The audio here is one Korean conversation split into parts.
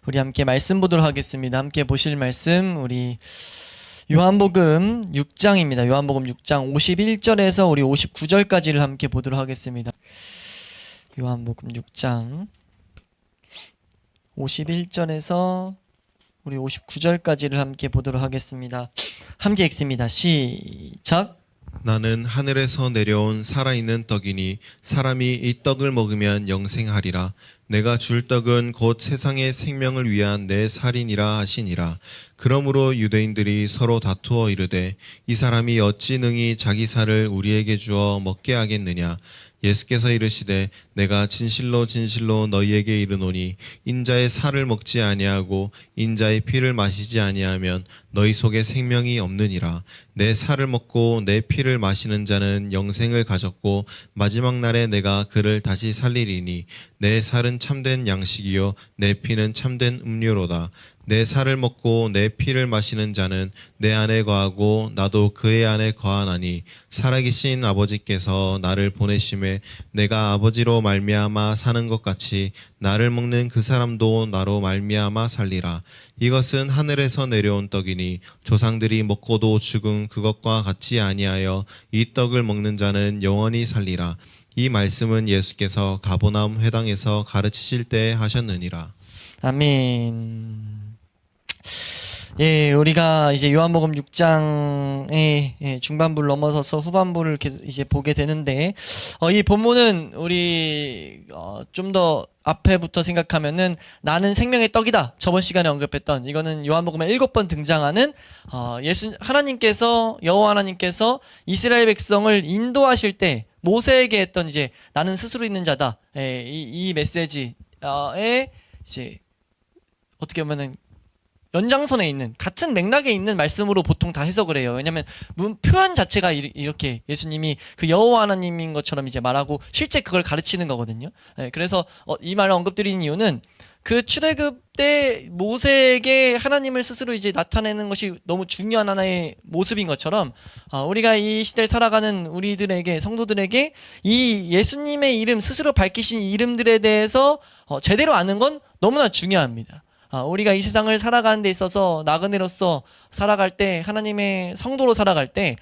우리 함께 말씀 보도록 하겠습니다. 함께 보실 말씀 우리 요한복음 6장입니다. 요한복음 6장 51절에서 우리 59절까지를 함께 보도록 하겠습니다. 요한복음 6장 51절에서 우리 59절까지를 함께 보도록 하겠습니다. 함께 읽습니다. 시작. 나는 하늘에서 내려온 살아있는 떡이니 사람이 이 떡을 먹으면 영생하리라. 내가 줄 떡은 곧 세상의 생명을 위한 내 살이니라 하시니라. 그러므로 유대인들이 서로 다투어 이르되 이 사람이 어찌 능히 자기 살을 우리에게 주어 먹게 하겠느냐. 예수께서 이르시되 내가 진실로 진실로 너희에게 이르노니 인자의 살을 먹지 아니하고 인자의 피를 마시지 아니하면 너희 속에 생명이 없느니라. 내 살을 먹고 내 피를 마시는 자는 영생을 가졌고 마지막 날에 내가 그를 다시 살리리니 내 살은 참된 양식이요 내 피는 참된 음료로다. 내 살을 먹고 내 피를 마시는 자는 내 안에 거하고 나도 그의 안에 거하나니 살아계신 아버지께서 나를 보내심에 내가 아버지로 말미암아 사는 것 같이 나를 먹는 그 사람도 나로 말미암아 살리라. 이것은 하늘에서 내려온 떡이니 조상들이 먹고도 죽은 그것과 같지 아니하여 이 떡을 먹는 자는 영원히 살리라. 이 말씀은 예수께서 가버나움 회당에서 가르치실 때 하셨느니라. 아멘. 예, 우리가 이제 요한복음 6장의 중반부를 넘어서서 후반부를 계속 이제 보게 되는데, 이 본문은 우리 좀 더 앞에부터 생각하면은 나는 생명의 떡이다. 저번 시간에 언급했던 이거는 요한복음에 7번 등장하는 하나님께서 여호와 하나님께서 이스라엘 백성을 인도하실 때 모세에게 했던 이제 나는 스스로 있는 자다. 이 메시지에 이제 어떻게 보면은 연장선에 있는 같은 맥락에 있는 말씀으로 보통 다 해석을 해요. 왜냐하면 표현 자체가 이렇게 예수님이 그 여호와 하나님인 것처럼 이제 말하고 실제 그걸 가르치는 거거든요. 그래서 이 말을 언급드리는 이유는 그 출애굽 때 모세에게 하나님을 스스로 이제 나타내는 것이 너무 중요한 하나의 모습인 것처럼 우리가 이 시대를 살아가는 우리들에게 성도들에게 이 예수님의 이름 스스로 밝히신 이름들에 대해서 제대로 아는 건 너무나 중요합니다. 우리가 이 세상을 살아가는 데 있어서 나그네로서 살아갈 때 하나님의 성도로 살아갈 때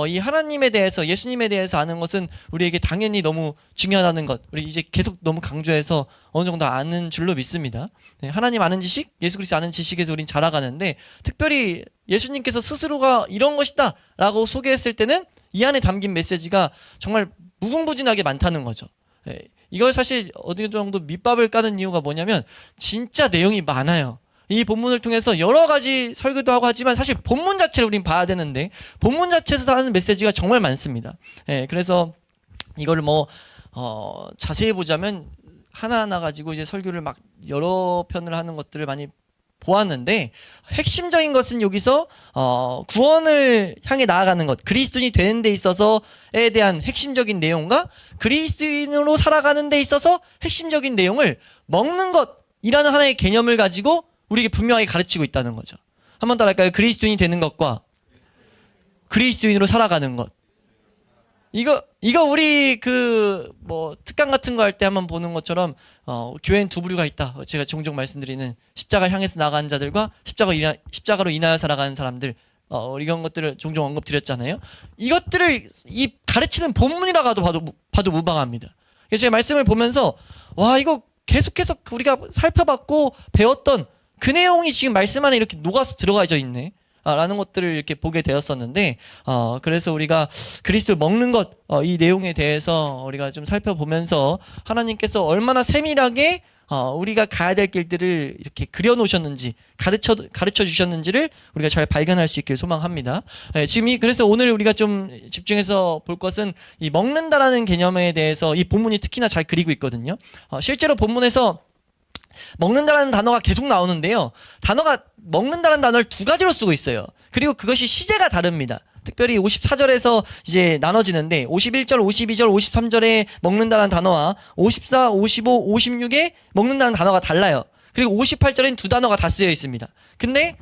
이 하나님에 대해서 예수님에 대해서 아는 것은 우리에게 당연히 너무 중요하다는 것 우리 이제 계속 너무 강조해서 어느 정도 아는 줄로 믿습니다. 하나님 아는 지식, 예수 그리스도 아는 지식에서 우린 자라가는데 특별히 예수님께서 스스로가 이런 것이다 라고 소개했을 때는 이 안에 담긴 메시지가 정말 무궁무진하게 많다는 거죠. 이걸 사실 어느 정도 밑밥을 까는 이유가 뭐냐면 진짜 내용이 많아요. 이 본문을 통해서 여러 가지 설교도 하고 하지만 사실 본문 자체를 우린 봐야 되는데 본문 자체에서 하는 메시지가 정말 많습니다. 그래서 이걸 자세히 보자면 하나하나 가지고 이제 설교를 막 여러 편을 하는 것들을 많이 보았는데 핵심적인 것은 여기서 구원을 향해 나아가는 것 그리스도인이 되는 데 있어서에 대한 핵심적인 내용과 그리스도인으로 살아가는 데 있어서 핵심적인 내용을 먹는 것이라는 하나의 개념을 가지고 우리에게 분명하게 가르치고 있다는 거죠. 한번 따라할까요? 그리스도인이 되는 것과 그리스도인으로 살아가는 것 이거 우리 특강 같은 거 할 때 한번 보는 것처럼 교회엔 두 부류가 있다. 제가 종종 말씀드리는 십자가를 향해서 나가는 자들과 십자가로 인하여 살아가는 사람들 이런 것들을 종종 언급드렸잖아요. 이것들을 이 가르치는 본문이라고 봐도 무방합니다. 그래서 제가 말씀을 보면서 와 이거 계속해서 우리가 살펴봤고 배웠던 그 내용이 지금 말씀 안에 이렇게 녹아서 들어가져 있네. 라는 것들을 이렇게 보게 되었었는데 그래서 우리가 그리스도를 먹는 것 이 내용에 대해서 우리가 좀 살펴보면서 하나님께서 얼마나 세밀하게 우리가 가야 될 길들을 이렇게 그려놓으셨는지 가르쳐 주셨는지를 우리가 잘 발견할 수 있길 소망합니다. 그래서 오늘 우리가 좀 집중해서 볼 것은 이 먹는다라는 개념에 대해서 이 본문이 특히나 잘 그리고 있거든요. 실제로 본문에서 먹는다라는 단어가 계속 나오는데요. 단어가 먹는다라는 단어를 두 가지로 쓰고 있어요. 그리고 그것이 시제가 다릅니다. 특별히 54절에서 이제 나눠지는데 51절, 52절, 53절에 먹는다라는 단어와 54, 55, 56에 먹는다는 단어가 달라요. 그리고 58절엔 두 단어가 다 쓰여 있습니다. 근데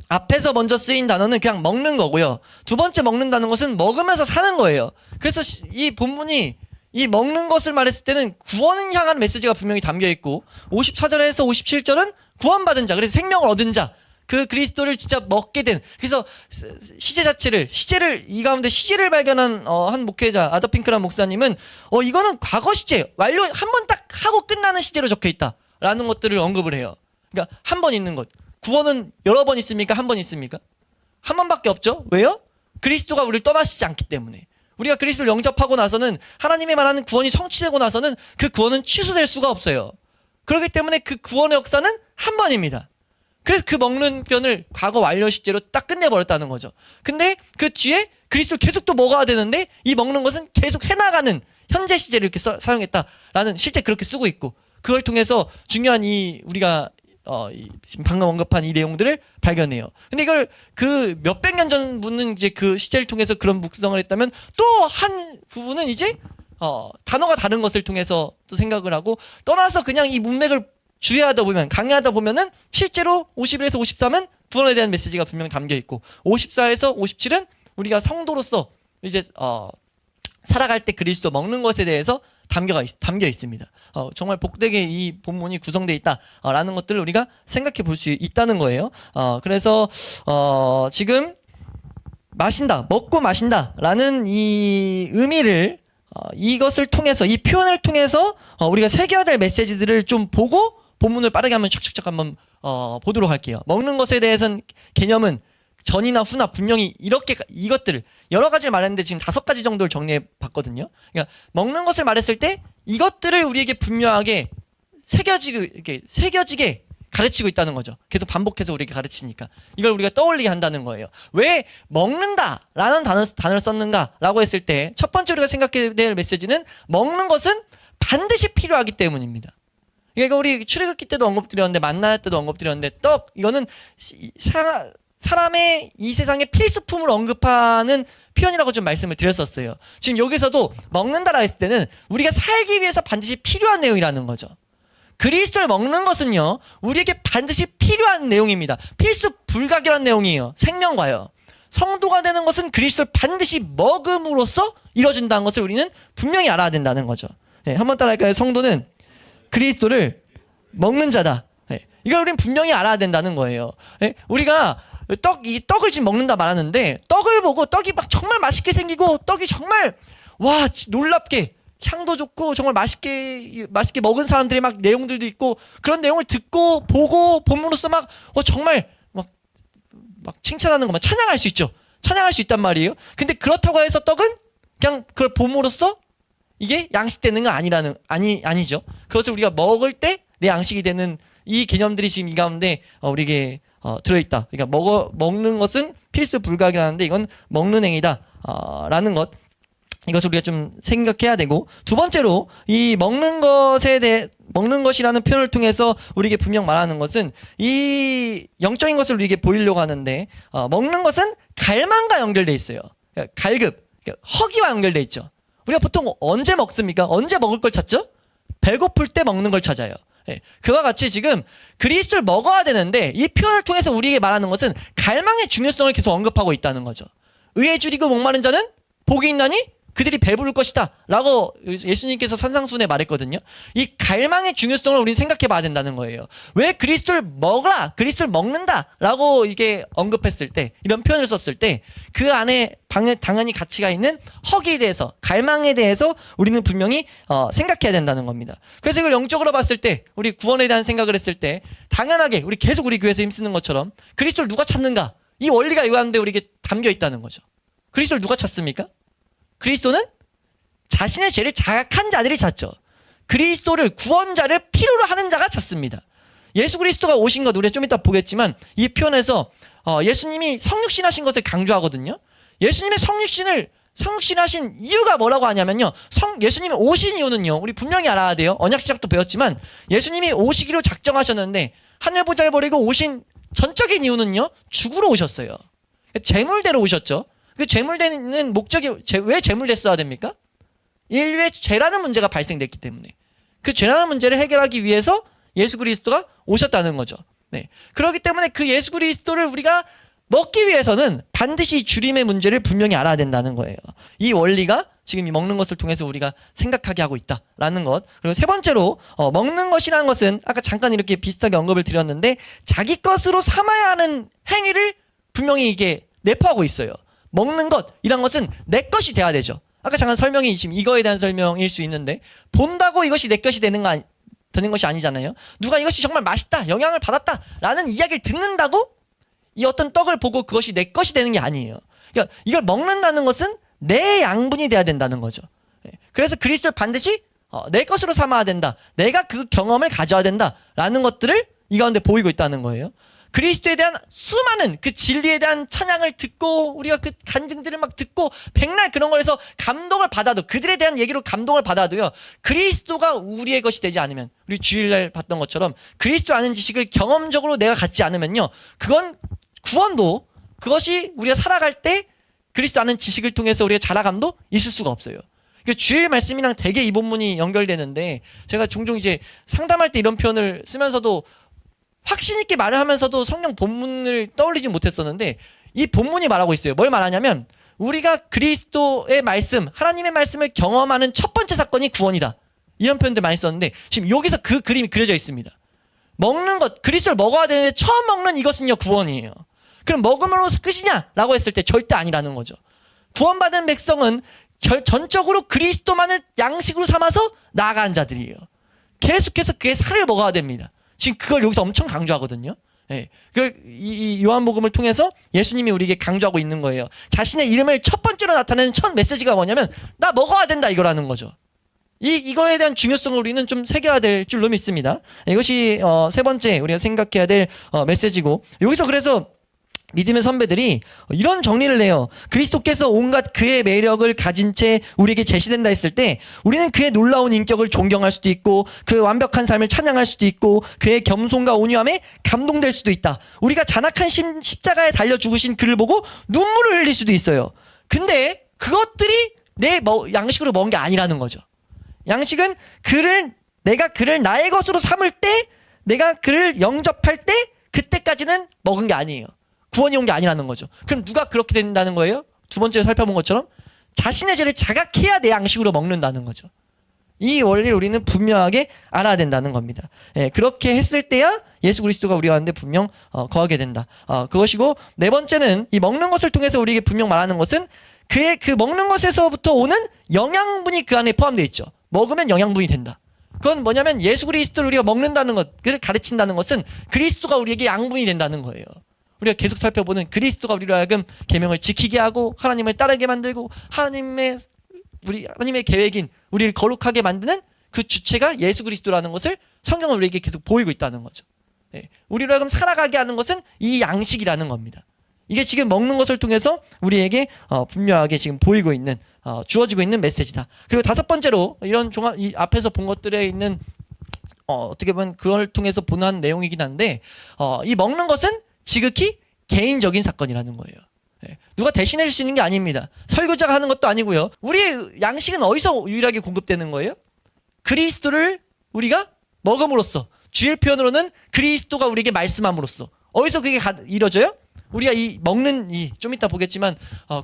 앞에서 먼저 쓰인 단어는 그냥 먹는 거고요. 두 번째 먹는다는 것은 먹으면서 사는 거예요. 그래서 이 본문이 이 먹는 것을 말했을 때는 구원을 향한 메시지가 분명히 담겨 있고 54절에서 57절은 구원받은 자, 그래서 생명을 얻은 자, 그 그리스도를 진짜 먹게 된, 그래서 시제를 이 가운데 시제를 발견한 한 목회자 아더핑크란 목사님은 이거는 과거 시제 완료 한 번 딱 하고 끝나는 시제로 적혀 있다라는 것들을 언급을 해요. 그러니까 한 번 있는 것. 구원은 여러 번 있습니까? 한 번 있습니까? 한 번밖에 없죠. 왜요? 그리스도가 우리를 떠나시지 않기 때문에. 우리가 그리스도를 영접하고 나서는 하나님의 말하는 구원이 성취되고 나서는 그 구원은 취소될 수가 없어요. 그렇기 때문에 그 구원의 역사는 한 번입니다. 그래서 그 먹는 편을 과거 완료 시제로 딱 끝내버렸다는 거죠. 근데 그 뒤에 그리스도를 계속 또 먹어야 되는데 이 먹는 것은 계속 해나가는 현재 시제를 이렇게 사용했다라는, 실제 그렇게 쓰고 있고, 그걸 통해서 중요한 우리가 지금 방금 언급한 이 내용들을 발견해요. 근데 이걸 그 몇백 년 전 분은 이제 그 시제를 통해서 그런 묵상을 했다면, 또 한 부분은 이제 단어가 다른 것을 통해서 또 생각을 하고, 떠나서 그냥 이 문맥을 주의하다 보면, 강의하다 보면은 실제로 51에서 53은 구원에 대한 메시지가 분명 담겨 있고, 54에서 57은 우리가 성도로서 이제 살아갈 때 그리스도 먹는 것에 대해서 담겨 있습니다. 정말 복되게 이 본문이 구성되어 있다라는 것들을 우리가 생각해 볼 수 있다는 거예요. 그래서 지금 마신다, 먹고 마신다라는 이 의미를 이것을 통해서, 이 표현을 통해서 우리가 새겨야 될 메시지들을 좀 보고 본문을 빠르게 한번 척척척 한번 보도록 할게요. 먹는 것에 대해서는 개념은 전이나 후나 분명히 이렇게 이것들을 여러 가지를 말했는데 지금 5가지 정도를 정리해 봤거든요. 그러니까 먹는 것을 말했을 때 이것들을 우리에게 분명하게 새겨지게 가르치고 있다는 거죠. 계속 반복해서 우리에게 가르치니까 이걸 우리가 떠올리게 한다는 거예요. 왜 먹는다라는 단어를 썼는가라고 했을 때 첫 번째 우리가 생각해야 될 메시지는 먹는 것은 반드시 필요하기 때문입니다. 그러니까 우리 출애굽기 때도 언급드렸는데, 만나 때도 언급드렸는데, 떡, 이거는 사람의 이 세상의 필수품을 언급하는 표현이라고 좀 말씀을 드렸었어요. 지금 여기서도 먹는다라 했을 때는 우리가 살기 위해서 반드시 필요한 내용이라는 거죠. 그리스도를 먹는 것은요, 우리에게 반드시 필요한 내용입니다. 필수 불가결한 내용이에요. 생명과요. 성도가 되는 것은 그리스도를 반드시 먹음으로써 이루어진다는 것을 우리는 분명히 알아야 된다는 거죠. 네, 한번 따라할까요? 성도는 그리스도를 먹는 자다. 네, 이걸 우리는 분명히 알아야 된다는 거예요. 네, 우리가 이 떡을 지금 먹는다 말하는데, 떡을 보고 떡이 막 정말 맛있게 생기고, 떡이 정말 놀랍게 향도 좋고 정말 맛있게 먹은 사람들이 막 내용들도 있고, 그런 내용을 듣고 보고 본문으로서 막 정말 막 칭찬하는 것만 찬양할 수 있죠. 찬양할 수 있단 말이에요. 근데 그렇다고 해서 떡은 그냥 그걸 봄으로써 이게 양식되는 건 아니죠. 그것을 우리가 먹을 때 내 양식이 되는 이 개념들이 지금 이 가운데 우리에게 들어있다. 그러니까 먹는 것은 필수 불가결하는데 이건 먹는 행위다 라는 것, 이것을 우리가 좀 생각해야 되고, 두 번째로 이 먹는 것이라는 표현을 통해서 우리에게 분명 말하는 것은 이 영적인 것을 우리에게 보이려고 하는데, 먹는 것은 갈망과 연결돼 있어요. 그러니까 갈급, 그러니까 허기와 연결돼 있죠. 우리가 보통 언제 먹습니까? 언제 먹을 걸 찾죠? 배고플 때 먹는 걸 찾아요. 예, 그와 같이 지금 그리스도를 먹어야 되는데, 이 표현을 통해서 우리에게 말하는 것은 갈망의 중요성을 계속 언급하고 있다는 거죠. 의에 줄이고 목마른 자는 복이 있나니 그들이 배부를 것이다 라고 예수님께서 산상수훈에 말했거든요. 이 갈망의 중요성을 우리는 생각해 봐야 된다는 거예요. 왜 그리스도를 먹어라, 그리스도를 먹는다 라고 이게 언급했을 때, 이런 표현을 썼을 때 그 안에 당연히 가치가 있는 허기에 대해서, 갈망에 대해서 우리는 분명히 생각해야 된다는 겁니다. 그래서 이걸 영적으로 봤을 때, 우리 구원에 대한 생각을 했을 때 당연하게 우리 계속 우리 교회에서 힘쓰는 것처럼 그리스도를 누가 찾는가, 이 원리가 이 가운데 우리에게 담겨 있다는 거죠. 그리스도를 누가 찾습니까? 그리스도는 자신의 죄를 자각한 자들이 찾죠. 그리스도를, 구원자를 필요로 하는 자가 찾습니다. 예수 그리스도가 오신 것 우리가 좀 이따 보겠지만, 이 표현에서 예수님이 성육신하신 것을 강조하거든요. 예수님의 성육신하신 이유가 뭐라고 하냐면요, 예수님이 오신 이유는요, 우리 분명히 알아야 돼요. 언약시작도 배웠지만 예수님이 오시기로 작정하셨는데 하늘 보좌를 버리고 오신 전적인 이유는요, 죽으러 오셨어요. 제물대로 오셨죠. 그 제물되는 목적이 왜 제물됐어야 됩니까? 인류의 죄라는 문제가 발생됐기 때문에, 그 죄라는 문제를 해결하기 위해서 예수 그리스도가 오셨다는 거죠. 네. 그렇기 때문에 그 예수 그리스도를 우리가 먹기 위해서는 반드시 주림의 문제를 분명히 알아야 된다는 거예요. 이 원리가 지금 이 먹는 것을 통해서 우리가 생각하게 하고 있다라는 것. 그리고 세 번째로 먹는 것이라는 것은 아까 잠깐 이렇게 비슷하게 언급을 드렸는데 자기 것으로 삼아야 하는 행위를 분명히 이게 내포하고 있어요. 먹는 것이란 것은 내 것이 돼야 되죠. 아까 잠깐 설명이 지금 이거에 대한 설명일 수 있는데 본다고 이것이 내 것이 되는 것이 아니잖아요. 누가 이것이 정말 맛있다, 영향을 받았다라는 이야기를 듣는다고 이 어떤 떡을 보고 그것이 내 것이 되는 게 아니에요. 그러니까 이걸 먹는다는 것은 내 양분이 돼야 된다는 거죠. 그래서 그리스도를 반드시 내 것으로 삼아야 된다. 내가 그 경험을 가져야 된다라는 것들을 이 가운데 보이고 있다는 거예요. 그리스도에 대한 수많은 그 진리에 대한 찬양을 듣고 우리가 그 간증들을 막 듣고 백날 그런 거에서 감동을 받아도 그들에 대한 얘기로 감동을 받아도요. 그리스도가 우리의 것이 되지 않으면 우리 주일날 봤던 것처럼 그리스도 아는 지식을 경험적으로 내가 갖지 않으면요. 그건 구원도 그것이 우리가 살아갈 때 그리스도 아는 지식을 통해서 우리가 자라감도 있을 수가 없어요. 주일 말씀이랑 되게 이 본문이 연결되는데 제가 종종 이제 상담할 때 이런 표현을 쓰면서도 확신 있게 말을 하면서도 성경 본문을 떠올리지 못했었는데 이 본문이 말하고 있어요. 뭘 말하냐면 우리가 그리스도의 말씀, 하나님의 말씀을 경험하는 첫 번째 사건이 구원이다. 이런 표현들 많이 썼는데 지금 여기서 그 그림이 그려져 있습니다. 먹는 것, 그리스도를 먹어야 되는데 처음 먹는 이것은요 구원이에요. 그럼 먹음으로써 끝이냐? 라고 했을 때 절대 아니라는 거죠. 구원받은 백성은 전적으로 그리스도만을 양식으로 삼아서 나아가는 자들이에요. 계속해서 그의 살을 먹어야 됩니다. 지금 그걸 여기서 엄청 강조하거든요. 예. 그걸 이 요한복음을 통해서 예수님이 우리에게 강조하고 있는 거예요. 자신의 이름을 첫 번째로 나타내는 첫 메시지가 뭐냐면 나 먹어야 된다 이거라는 거죠. 이거에 대한 중요성을 우리는 좀 새겨야 될 줄로 믿습니다. 이것이 세 번째 우리가 생각해야 될 메시지고 여기서 그래서 믿음의 선배들이 이런 정리를 내요. 그리스도께서 온갖 그의 매력을 가진 채 우리에게 제시된다 했을 때 우리는 그의 놀라운 인격을 존경할 수도 있고 그 완벽한 삶을 찬양할 수도 있고 그의 겸손과 온유함에 감동될 수도 있다. 우리가 잔악한 십자가에 달려 죽으신 그를 보고 눈물을 흘릴 수도 있어요. 근데 그것들이 내 양식으로 먹은 게 아니라는 거죠. 양식은 내가 그를 나의 것으로 삼을 때 내가 그를 영접할 때 그때까지는 먹은 게 아니에요. 구원이 온 게 아니라는 거죠. 그럼 누가 그렇게 된다는 거예요? 두 번째 살펴본 것처럼 자신의 죄를 자각해야 내 양식으로 먹는다는 거죠. 이 원리를 우리는 분명하게 알아야 된다는 겁니다. 예, 그렇게 했을 때야 예수 그리스도가 우리 가운데 분명 거하게 된다. 그것이고 네 번째는 이 먹는 것을 통해서 우리에게 분명 말하는 것은 그의 그 먹는 것에서부터 오는 영양분이 그 안에 포함되어 있죠. 먹으면 영양분이 된다. 그건 뭐냐면 예수 그리스도를 우리가 먹는다는 것, 그를 가르친다는 것은 그리스도가 우리에게 양분이 된다는 거예요. 우리가 계속 살펴보는 그리스도가 우리로 하여금 계명을 지키게 하고 하나님을 따르게 만들고 하나님의 계획인 우리를 거룩하게 만드는 그 주체가 예수 그리스도라는 것을 성경은 우리에게 계속 보이고 있다는 거죠. 예. 우리로 하여금 살아가게 하는 것은 이 양식이라는 겁니다. 이게 지금 먹는 것을 통해서 우리에게 분명하게 지금 보이고 있는 주어지고 있는 메시지다. 그리고 다섯 번째로 이런 이 앞에서 본 것들에 있는 어떻게 보면 그걸 통해서 보는 내용이긴 한데 이 먹는 것은 지극히 개인적인 사건이라는 거예요. 네. 누가 대신해 줄 수 있는 게 아닙니다. 설교자가 하는 것도 아니고요. 우리의 양식은 어디서 유일하게 공급되는 거예요? 그리스도를 우리가 먹음으로써 주일 표현으로는 그리스도가 우리에게 말씀함으로써 어디서 그게 이루어져요? 우리가 좀 이따 보겠지만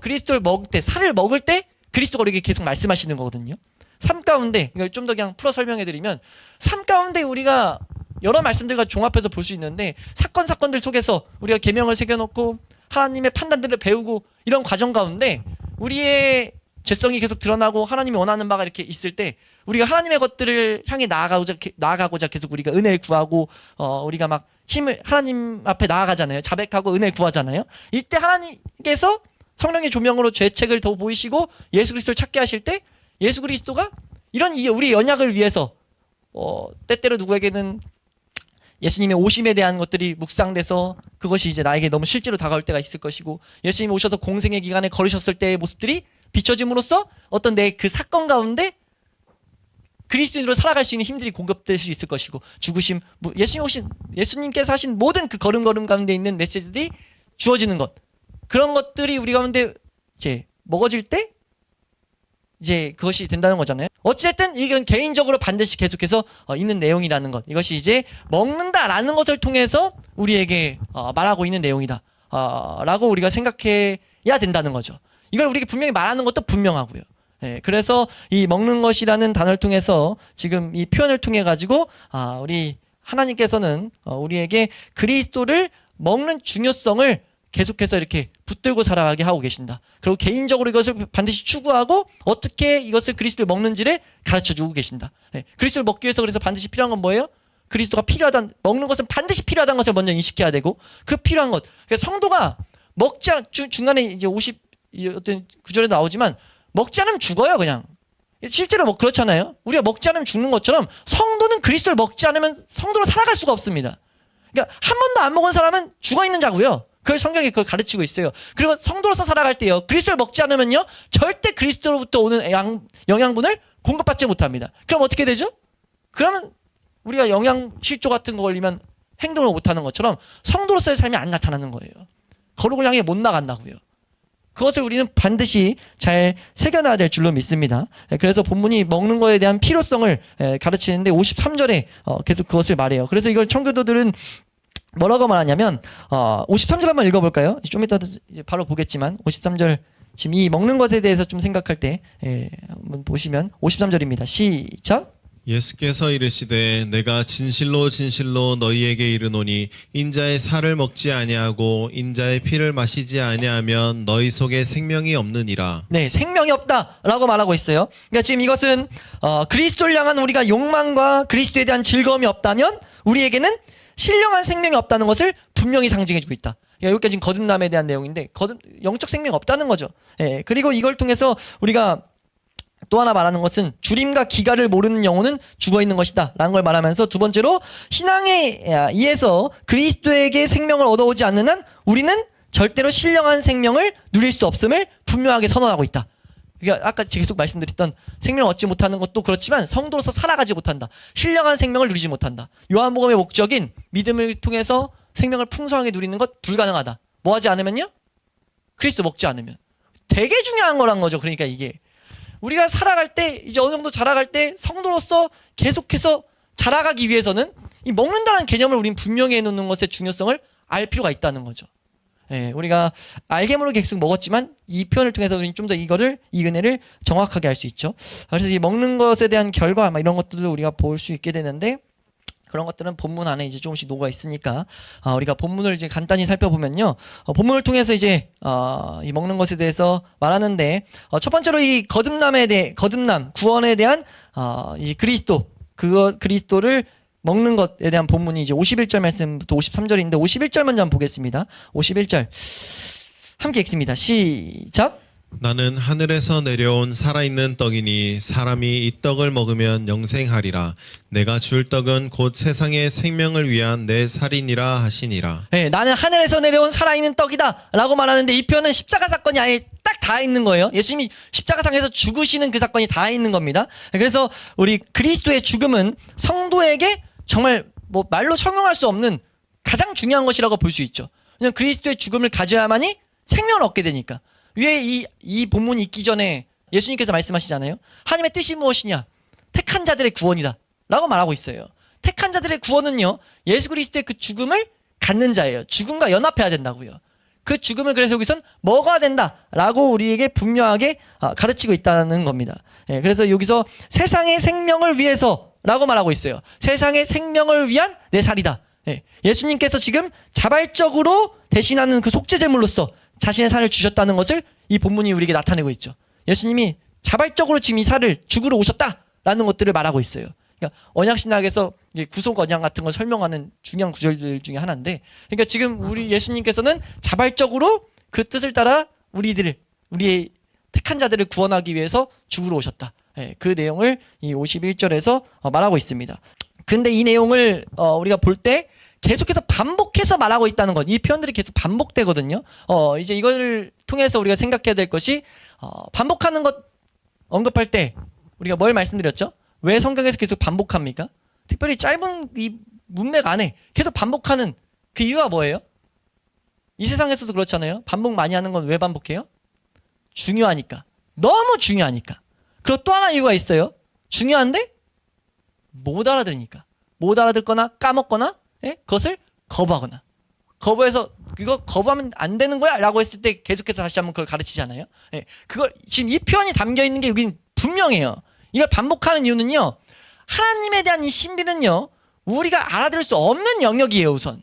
그리스도를 먹을 때 살을 먹을 때 그리스도가 우리에게 계속 말씀하시는 거거든요. 삶 가운데 이걸 좀 더 그냥 풀어 설명해 드리면 삶 가운데 우리가 여러 말씀들과 종합해서 볼 수 있는데 사건들 속에서 우리가 계명을 새겨놓고 하나님의 판단들을 배우고 이런 과정 가운데 우리의 죄성이 계속 드러나고 하나님이 원하는 바가 이렇게 있을 때 우리가 하나님의 것들을 향해 나아가고자 계속 우리가 은혜를 구하고 우리가 막 하나님 앞에 나아가잖아요. 자백하고 은혜를 구하잖아요. 이때 하나님께서 성령의 조명으로 죄책을 더 보이시고 예수 그리스도를 찾게 하실 때 예수 그리스도가 이런 우리 연약을 위해서 때때로 누구에게는 예수님의 오심에 대한 것들이 묵상돼서 그것이 이제 나에게 너무 실제로 다가올 때가 있을 것이고 예수님이 오셔서 공생의 기간에 걸으셨을 때의 모습들이 비춰짐으로써 어떤 내 그 사건 가운데 그리스도인으로 살아갈 수 있는 힘들이 공급될 수 있을 것이고 죽으심, 예수님께서 하신 모든 그 걸음걸음 가운데 있는 메시지들이 주어지는 것 그런 것들이 우리 가운데 이제 먹어질 때 이제 그것이 된다는 거잖아요. 어쨌든 이건 개인적으로 반드시 계속해서 있는 내용이라는 것. 이것이 이제 먹는다라는 것을 통해서 우리에게 말하고 있는 내용이다. 라고 우리가 생각해야 된다는 거죠. 이걸 우리에게 분명히 말하는 것도 분명하고요. 그래서 이 먹는 것이라는 단어를 통해서 지금 이 표현을 통해 가지고 우리 하나님께서는 우리에게 그리스도를 먹는 중요성을 계속해서 이렇게 붙들고 살아가게 하고 계신다. 그리고 개인적으로 이것을 반드시 추구하고 어떻게 이것을 그리스도를 먹는지를 가르쳐 주고 계신다. 그리스도를 먹기 위해서 그래서 반드시 필요한 건 뭐예요? 그리스도가 필요하다는, 먹는 것은 반드시 필요하다는 것을 먼저 인식해야 되고, 그 필요한 것. 그래서 성도가 먹지 중간에 이제 어떤 구절에 나오지만 먹지 않으면 죽어요, 그냥. 실제로 뭐 그렇잖아요. 우리가 먹지 않으면 죽는 것처럼 성도는 그리스도를 먹지 않으면 성도로 살아갈 수가 없습니다. 그러니까 한 번도 안 먹은 사람은 죽어 있는 자고요. 그걸 성경이 그걸 가르치고 있어요. 그리고 성도로서 살아갈 때요, 그리스도를 먹지 않으면요, 절대 그리스도로부터 오는 영양분을 공급받지 못합니다. 그럼 어떻게 되죠? 그러면 우리가 영양 실조 같은 거 걸리면 행동을 못하는 것처럼 성도로서의 삶이 안 나타나는 거예요. 거룩을 향해 못 나간다고요. 그것을 우리는 반드시 잘 새겨놔야 될 줄로 믿습니다. 그래서 본문이 먹는 거에 대한 필요성을 가르치는데 53절에 계속 그것을 말해요. 그래서 이걸 청교도들은 뭐라고 말하냐면 53절 한번 읽어볼까요? 좀 이따 이제 바로 보겠지만 53절, 지금 이 먹는 것에 대해서 좀 생각할 때 한번 보시면 53절입니다. 시작. 예수께서 이르시되 내가 진실로 진실로 너희에게 이르노니 인자의 살을 먹지 아니하고 인자의 피를 마시지 아니하면 너희 속에 생명이 없느니라. 네, 생명이 없다라고 말하고 있어요. 그러니까 지금 이것은 그리스도를 향한 우리가 욕망과 그리스도에 대한 즐거움이 없다면 우리에게는 신령한 생명이 없다는 것을 분명히 상징해주고 있다. 여기까지 지금 거듭남에 대한 내용인데 영적 생명이 없다는 거죠. 그리고 이걸 통해서 우리가 또 하나 말하는 것은 주림과 기가를 모르는 영혼은 죽어있는 것이다 라는 걸 말하면서, 두 번째로 신앙에 의해서 그리스도에게 생명을 얻어오지 않는 한 우리는 절대로 신령한 생명을 누릴 수 없음을 분명하게 선언하고 있다. 그러니까 아까 계속 말씀드렸던 생명을 얻지 못하는 것도 그렇지만 성도로서 살아가지 못한다. 신령한 생명을 누리지 못한다. 요한복음의 목적인 믿음을 통해서 생명을 풍성하게 누리는 것 불가능하다. 뭐 하지 않으면요? 그리스도 먹지 않으면. 되게 중요한 거란 거죠. 그러니까 이게 우리가 살아갈 때, 이제 어느 정도 자라갈 때 성도로서 계속해서 자라가기 위해서는 이 먹는다는 개념을 우리는 분명히 해놓는 것의 중요성을 알 필요가 있다는 거죠. 우리가 알게 모르게 계속 먹었지만 이 표현을 통해서 우리는 좀 더 이 은혜를 정확하게 알 수 있죠. 그래서 이 먹는 것에 대한 결과 이런 것들을 우리가 볼 수 있게 되는데, 그런 것들은 본문 안에 이제 조금씩 녹아 있으니까 우리가 본문을 이제 간단히 살펴보면요, 본문을 통해서 이제 이 먹는 것에 대해서 말하는데, 첫 번째로 이 거듭남 구원에 대한 이 그리스도를 먹는 것에 대한 본문이 이제 51절 말씀부터 53절인데 51절 먼저 한번 보겠습니다. 51절 함께 읽습니다. 시작. 나는 하늘에서 내려온 살아있는 떡이니 사람이 이 떡을 먹으면 영생하리라. 내가 줄 떡은 곧 세상의 생명을 위한 내 살이니라 하시니라. 나는 하늘에서 내려온 살아있는 떡이다 라고 말하는데, 이 표현은 십자가 사건이 아예 딱 다 있는 거예요. 예수님이 십자가상에서 죽으시는 그 사건이 다 있는 겁니다. 그래서 우리 그리스도의 죽음은 성도에게 정말 뭐 말로 형용할 수 없는 가장 중요한 것이라고 볼 수 있죠. 그냥 그리스도의 죽음을 가져야만이 생명을 얻게 되니까. 위에 이 본문이 있기 전에 예수님께서 말씀하시잖아요. 하나님의 뜻이 무엇이냐? 택한 자들의 구원이다 라고 말하고 있어요. 택한 자들의 구원은요, 예수 그리스도의 그 죽음을 갖는 자예요. 죽음과 연합해야 된다고요. 그 죽음을 그래서 여기선 먹어야 된다라고 우리에게 분명하게 가르치고 있다는 겁니다. 그래서 여기서 세상의 생명을 위해서라고 말하고 있어요. 세상의 생명을 위한 내 살이다. 예수님께서 지금 자발적으로 대신하는 그 속죄제물로서 자신의 살을 주셨다는 것을 이 본문이 우리에게 나타내고 있죠. 예수님이 자발적으로 지금 이 살을 죽으러 오셨다라는 것들을 말하고 있어요. 그러니까 언약신학에서 구속 언약 같은 걸 설명하는 중요한 구절들 중에 하나인데, 그러니까 지금 우리 예수님께서는 자발적으로 그 뜻을 따라 우리의 택한 자들을 구원하기 위해서 죽으러 오셨다. 그 내용을 이 51절에서 말하고 있습니다. 근데 이 내용을 우리가 볼 때 계속해서 반복해서 말하고 있다는 것, 이 표현들이 계속 반복되거든요. 이제 이걸 통해서 우리가 생각해야 될 것이, 반복하는 것 언급할 때 우리가 뭘 말씀드렸죠? 왜 성경에서 계속 반복합니까? 특별히 짧은 이 문맥 안에 계속 반복하는 그 이유가 뭐예요? 이 세상에서도 그렇잖아요. 반복 많이 하는 건 왜 반복해요? 중요하니까. 너무 중요하니까. 그리고 또 하나 이유가 있어요. 중요한데 못 알아들으니까. 못 알아듣거나 까먹거나 그것을 거부하거나. 거부해서 그거 거부하면 안 되는 거야 라고 했을 때 계속해서 다시 한번 그걸 가르치잖아요. 예, 그걸 지금 이 표현이 담겨 있는 게 여긴 분명해요. 이걸 반복하는 이유는요, 하나님에 대한 이 신비는요 우리가 알아들을 수 없는 영역이에요 우선.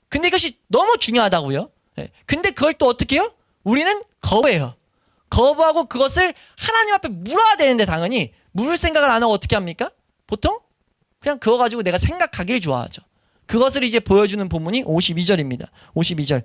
근데 이것이 너무 중요하다고요. 예, 근데 그걸 또 어떻게 해요? 우리는 거부해요. 거부하고 그것을 하나님 앞에 물어야 되는데 당연히 물을 생각을 안 하고 어떻게 합니까? 보통 그냥 그거 가지고 내가 생각하기를 좋아하죠. 그것을 이제 보여주는 본문이 52절입니다. 52절.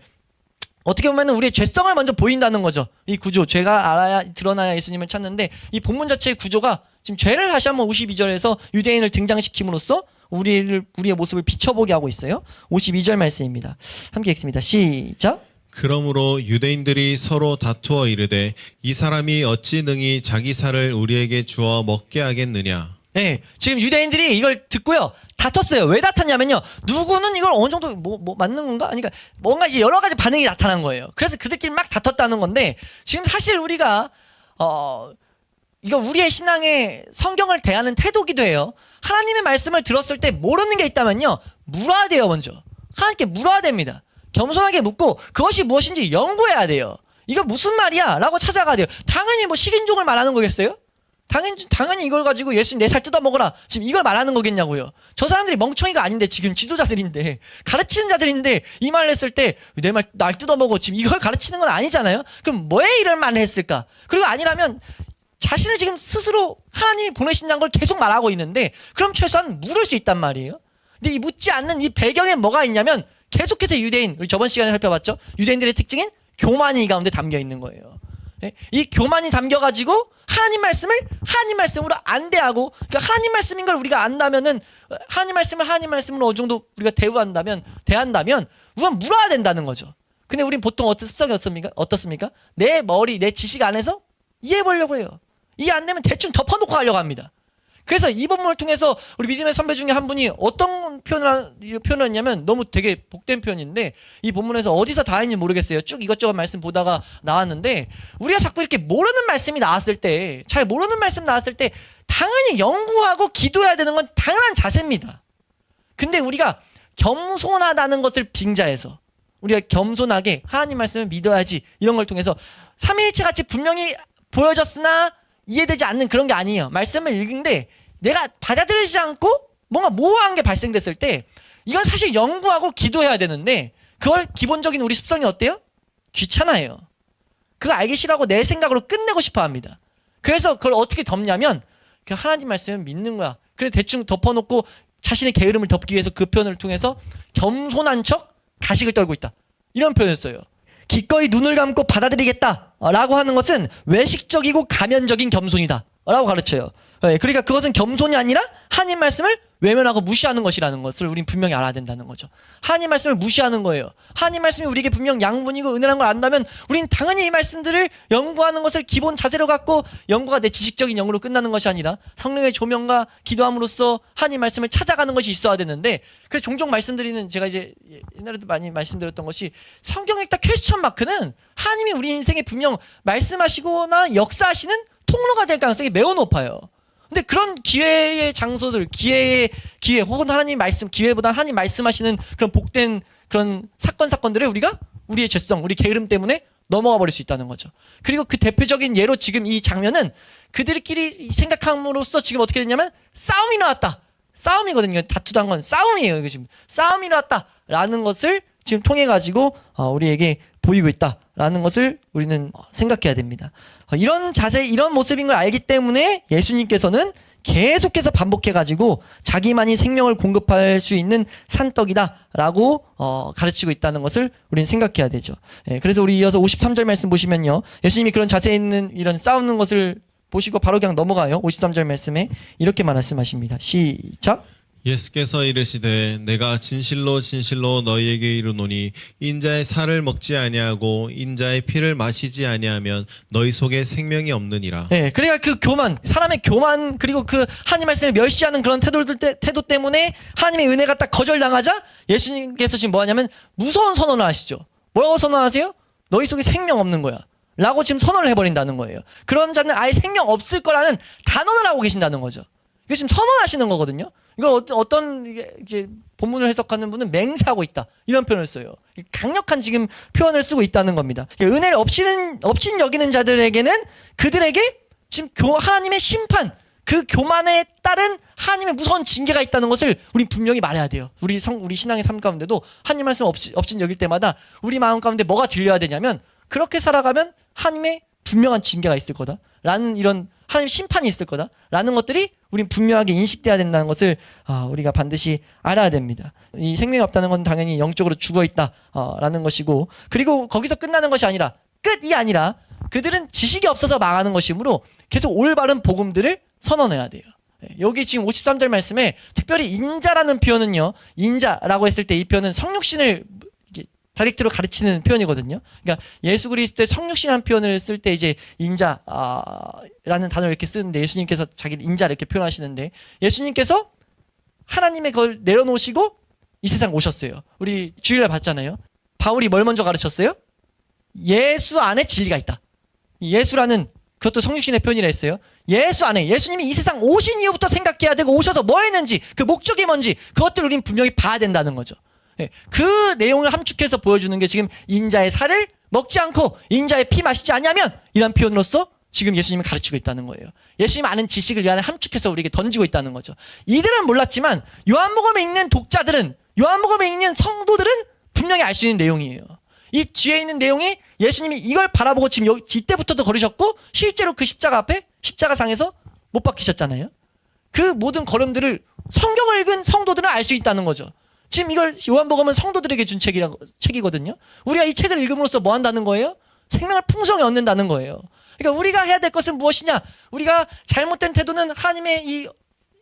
어떻게 보면 우리의 죄성을 먼저 보인다는 거죠. 이 구조, 죄가 알아야 드러나야 예수님을 찾는데 이 본문 자체의 구조가 지금 죄를 다시 한번 52절에서 유대인을 등장시킴으로써 우리의 모습을 비춰보게 하고 있어요. 52절 말씀입니다. 함께 읽습니다. 시작. 그러므로 유대인들이 서로 다투어 이르되 이 사람이 어찌 능히 자기 살을 우리에게 주어 먹게 하겠느냐. 네, 지금 유대인들이 이걸 듣고요 다퉜어요. 왜 다퉜냐면요, 누구는 이걸 어느 정도 뭐 맞는 건가? 그러니까 뭔가 이제 여러 가지 반응이 나타난 거예요. 그래서 그들끼리 막 다퉜다는 건데, 지금 사실 우리가 이거 우리의 신앙의 성경을 대하는 태도기도 해요. 하나님의 말씀을 들었을 때 모르는 게 있다면요 물어야 돼요. 먼저 하나님께 물어야 됩니다. 겸손하게 묻고 그것이 무엇인지 연구해야 돼요. 이거 무슨 말이야? 라고 찾아가야 돼요. 당연히 뭐 식인종을 말하는 거겠어요? 당연히 이걸 가지고 예수님 내 살 뜯어먹어라, 지금 이걸 말하는 거겠냐고요. 저 사람들이 멍청이가 아닌데, 지금 지도자들인데, 가르치는 자들인데 이 말을 했을 때 날 뜯어먹어, 지금 이걸 가르치는 건 아니잖아요. 그럼 왜 이런 말을 했을까? 그리고 아니라면 자신을 지금 스스로 하나님이 보내신다는 걸 계속 말하고 있는데, 그럼 최소한 물을 수 있단 말이에요. 근데 이 묻지 않는 이 배경에 뭐가 있냐면, 계속해서 유대인, 우리 저번 시간에 살펴봤죠? 유대인들의 특징인 교만이 이 가운데 담겨 있는 거예요. 이 교만이 담겨가지고 하나님 말씀을 하나님 말씀으로 안 대하고, 그러니까 하나님 말씀인 걸 우리가 안다면은, 하나님 말씀을 하나님 말씀으로 어느 정도 우리가 대한다면 우선 물어야 된다는 거죠. 근데 우린 보통 어떤 습성이 어떻습니까? 내 머리, 내 지식 안에서 이해해 보려고 해요. 이해 안 되면 대충 덮어놓고 가려고 합니다. 그래서 이 본문을 통해서 우리 믿음의 선배 중에 한 분이 어떤 표현을 했냐면, 너무 되게 복된 표현인데, 이 본문에서 어디서 다 했는지 모르겠어요. 쭉 이것저것 말씀 보다가 나왔는데, 우리가 자꾸 이렇게 모르는 말씀이 나왔을 때, 잘 모르는 말씀 나왔을 때 당연히 연구하고 기도해야 되는 건 당연한 자세입니다. 근데 우리가 겸손하다는 것을 빙자해서 우리가 겸손하게 하나님 말씀을 믿어야지, 이런 걸 통해서 삼위일체 같이 분명히 보여졌으나 이해되지 않는 그런 게 아니에요. 말씀을 읽는데 내가 받아들이지 않고 뭔가 모호한 게 발생됐을 때, 이건 사실 연구하고 기도해야 되는데, 그걸 기본적인 우리 습성이 어때요? 귀찮아요. 그거 알기 싫어하고 내 생각으로 끝내고 싶어 합니다. 그래서 그걸 어떻게 덮냐면, 그 하나님 말씀을 믿는 거야. 그래 대충 덮어놓고 자신의 게으름을 덮기 위해서 그 표현을 통해서 겸손한 척 가식을 떨고 있다, 이런 표현을 써요. 기꺼이 눈을 감고 받아들이겠다 라고 하는 것은 외식적이고 가면적인 겸손이다 라고 가르쳐요. 그러니까 그것은 겸손이 아니라 하나님 말씀을 외면하고 무시하는 것이라는 것을 우린 분명히 알아야 된다는 거죠. 하나님 말씀을 무시하는 거예요. 하나님 말씀이 우리에게 분명 양분이고 은혜란 걸 안다면 우린 당연히 이 말씀들을 연구하는 것을 기본 자세로 갖고, 연구가 내 지식적인 영으로 끝나는 것이 아니라 성령의 조명과 기도함으로써 하나님 말씀을 찾아가는 것이 있어야 되는데, 그래서 종종 말씀드리는, 제가 이제 옛날에도 많이 말씀드렸던 것이, 성경 읽다 퀘스천 마크는 하나님이 우리 인생에 분명 말씀하시거나 역사하시는 통로가 될 가능성이 매우 높아요. 근데 그런 기회의 장소들, 기회 혹은 하나님 말씀, 기회보다 하나님 말씀하시는 그런 복된 그런 사건들을 우리가 우리의 죄성, 우리 게으름 때문에 넘어가 버릴 수 있다는 거죠. 그리고 그 대표적인 예로 지금 이 장면은 그들끼리 생각함으로써 지금 어떻게 됐냐면, 싸움이 나왔다. 싸움이거든요. 다투도 한 건 싸움이에요. 이거 지금 싸움이 나왔다라는 것을 지금 통해 가지고 우리에게 보이고 있다라는 것을 우리는 생각해야 됩니다. 이런 자세, 이런 모습인 걸 알기 때문에 예수님께서는 계속해서 반복해가지고 자기만이 생명을 공급할 수 있는 산떡이다라고 가르치고 있다는 것을 우리는 생각해야 되죠. 그래서 우리 이어서 53절 말씀 보시면요, 예수님이 그런 자세에 있는 이런 싸우는 것을 보시고 바로 그냥 넘어가요. 53절 말씀에 이렇게 말씀하십니다. 시작. 예수께서 이르시되 내가 진실로 진실로 너희에게 이르노니 인자의 살을 먹지 아니하고 인자의 피를 마시지 아니하면 너희 속에 생명이 없느니라. 네, 그러니까 그 교만, 사람의 교만, 그리고 그 하나님 말씀을 멸시하는 그런 태도 때문에 하나님의 은혜가 딱 거절당하자 예수님께서 지금 뭐 하냐면 무서운 선언을 하시죠. 뭐라고 선언하세요? 너희 속에 생명 없는 거야 라고 지금 선언을 해버린다는 거예요. 그런 자는 아예 생명 없을 거라는 단언을 하고 계신다는 거죠. 이거 지금 선언하시는 거거든요. 이걸 어떤 이제 본문을 해석하는 분은 맹세하고 있다 이런 표현을 써요. 강력한 지금 표현을 쓰고 있다는 겁니다. 은혜를 없인 여기는 자들에게는 그들에게 지금 하나님의 심판, 그 교만에 따른 하나님의 무서운 징계가 있다는 것을 우리 분명히 말해야 돼요. 우리 신앙의 삶 가운데도 하나님 말씀 없인 여길 때마다 우리 마음 가운데 뭐가 들려야 되냐면 그렇게 살아가면 하나님의 분명한 징계가 있을 거다라는 이런 하나님 심판이 있을 거다라는 것들이 우린 분명하게 인식돼야 된다는 것을 우리가 반드시 알아야 됩니다. 이 생명이 없다는 건 당연히 영적으로 죽어 있다라는 것이고, 그리고 거기서 끝나는 것이 아니라 끝이 아니라 그들은 지식이 없어서 망하는 것이므로 계속 올바른 복음들을 선언해야 돼요. 여기 지금 53절 말씀에 특별히 인자라는 표현은요, 인자라고 했을 때 이 표현은 성육신을 다이렉트로 가르치는 표현이거든요. 그러니까 예수 그리스도의 성육신이라는 표현을 쓸 때 이제 인자라는 단어를 이렇게 쓰는데, 예수님께서 자기를 인자를 이렇게 표현하시는데, 예수님께서 하나님의 걸 내려놓으시고 이 세상 오셨어요. 우리 주일날 봤잖아요. 바울이 뭘 먼저 가르쳤어요? 예수 안에 진리가 있다. 예수라는, 그것도 성육신의 표현이라 했어요. 예수 안에, 예수님이 이 세상 오신 이후부터 생각해야 되고, 오셔서 뭐 했는지, 그 목적이 뭔지, 그것들을 우리는 분명히 봐야 된다는 거죠. 그 내용을 함축해서 보여주는 게 지금 인자의 살을 먹지 않고 인자의 피 마시지 않냐면, 이런 표현으로서 지금 예수님이 가르치고 있다는 거예요. 예수님 아는 지식을 이 안에 함축해서 우리에게 던지고 있다는 거죠. 이들은 몰랐지만 요한복음을 읽는 독자들은, 요한복음을 읽는 성도들은 분명히 알 수 있는 내용이에요. 이 뒤에 있는 내용이 예수님이 이걸 바라보고 지금 이때부터도 걸으셨고, 실제로 그 십자가 앞에, 십자가상에서 못 박히셨잖아요. 그 모든 걸음들을 성경을 읽은 성도들은 알 수 있다는 거죠. 지금 이걸 요한복음은 성도들에게 준 책이거든요. 우리가 이 책을 읽음으로써 뭐 한다는 거예요? 생명을 풍성히 얻는다는 거예요. 그러니까 우리가 해야 될 것은 무엇이냐? 우리가 잘못된 태도는 하나님의 이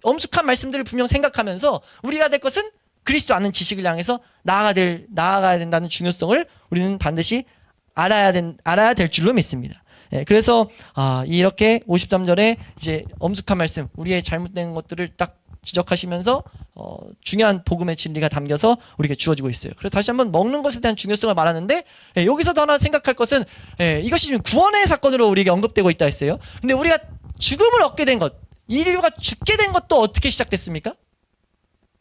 엄숙한 말씀들을 분명 생각하면서, 우리가 될 것은 그리스도 아는 지식을 향해서 나아가야 된다는 중요성을 우리는 반드시 알아야 될 줄로 믿습니다. 그래서 이렇게 53절에 이제 엄숙한 말씀, 우리의 잘못된 것들을 딱 지적하시면서 중요한 복음의 진리가 담겨서 우리에게 주어지고 있어요. 그래서 다시 한번 먹는 것에 대한 중요성을 말하는데, 여기서도 하나 생각할 것은, 이것이 지금 구원의 사건으로 우리에게 언급되고 있다 했어요. 근데 우리가 죽음을 얻게 된 것, 인류가 죽게 된 것도 어떻게 시작됐습니까?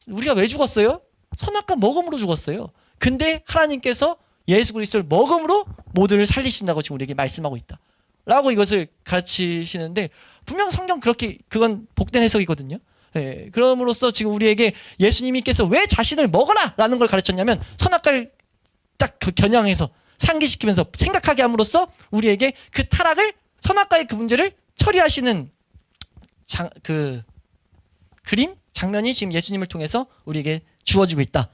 우리가 왜 죽었어요? 선악과 먹음으로 죽었어요. 근데 하나님께서 예수 그리스도를 먹음으로 모두를 살리신다고 지금 우리에게 말씀하고 있다 라고 이것을 가르치시는데, 분명 성경 그건 복된 해석이거든요. 그럼으로써 지금 우리에게 예수님께서 왜 자신을 먹어라 라는 걸 가르쳤냐면, 선악과를 딱 겨냥해서 상기시키면서 생각하게 함으로써 우리에게 그 타락을, 선악과의 그 문제를 처리하시는 장면이 지금 예수님을 통해서 우리에게 주어지고 있다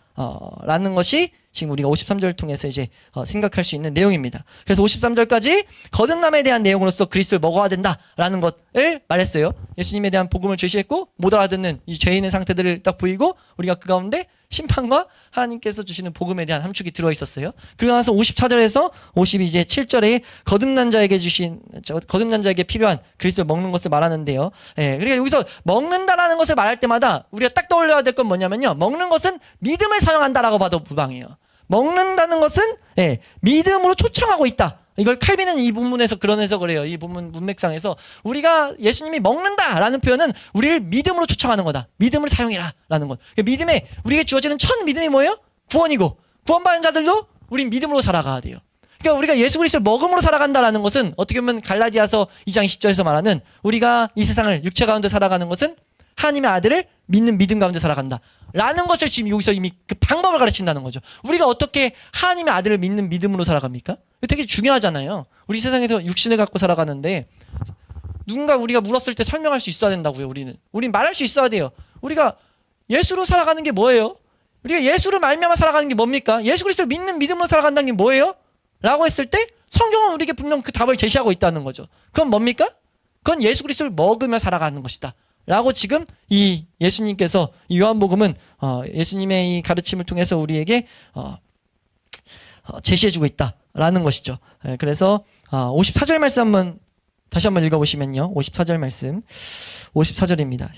라는 것이 지금 우리가 53절을 통해서 이제 생각할 수 있는 내용입니다. 그래서 53절까지 거듭남에 대한 내용으로서 그리스도를 먹어야 된다라는 것을 말했어요. 예수님에 대한 복음을 제시했고, 못 알아듣는 이 죄인의 상태들을 딱 보이고, 우리가 그 가운데 심판과 하나님께서 주시는 복음에 대한 함축이 들어있었어요. 그러고 나서 54절에서 57절에 거듭난 자에게 필요한 그리스도를 먹는 것을 말하는데요. 그러니까 여기서 먹는다라는 것을 말할 때마다 우리가 딱 떠올려야 될 건 뭐냐면요, 먹는 것은 믿음을 사용한다라고 봐도 무방해요. 먹는다는 것은 믿음으로 초청하고 있다. 이걸 칼빈은 이 본문에서 그런 해석을 해요. 이 본문 문맥상에서 우리가 예수님이 먹는다라는 표현은 우리를 믿음으로 초청하는 거다. 믿음을 사용해라라는 것. 믿음에 우리에게 주어지는 첫 믿음이 뭐예요? 구원이고, 구원받은 자들도 우린 믿음으로 살아가야 돼요. 그러니까 우리가 예수 그리스도를 먹음으로 살아간다라는 것은 어떻게 보면 갈라디아서 2장 20절에서 말하는, 우리가 이 세상을 육체 가운데 살아가는 것은 하나님의 아들을 믿는 믿음 가운데 살아간다 라는 것을 지금 여기서 이미 그 방법을 가르친다는 거죠. 우리가 어떻게 하나님의 아들을 믿는 믿음으로 살아갑니까? 이거 되게 중요하잖아요. 우리 세상에서 육신을 갖고 살아가는데 누군가 우리가 물었을 때 설명할 수 있어야 된다고요. 우린 말할 수 있어야 돼요. 우리가 예수로 살아가는 게 뭐예요? 우리가 예수를 말미암아 살아가는 게 뭡니까? 예수 그리스도를 믿는 믿음으로 살아간다는 게 뭐예요? 라고 했을 때 성경은 우리에게 분명 그 답을 제시하고 있다는 거죠. 그건 뭡니까? 그건 예수 그리스도를 먹으며 살아가는 것이다 라고 지금 이 예수님께서, 이 요한복음은 예수님의 이 가르침을 통해서 우리에게 제시해주고 있다라는 것이죠. 그래서 54절 말씀 다시 한번 읽어보시면요. 54절 말씀, 54절입니다.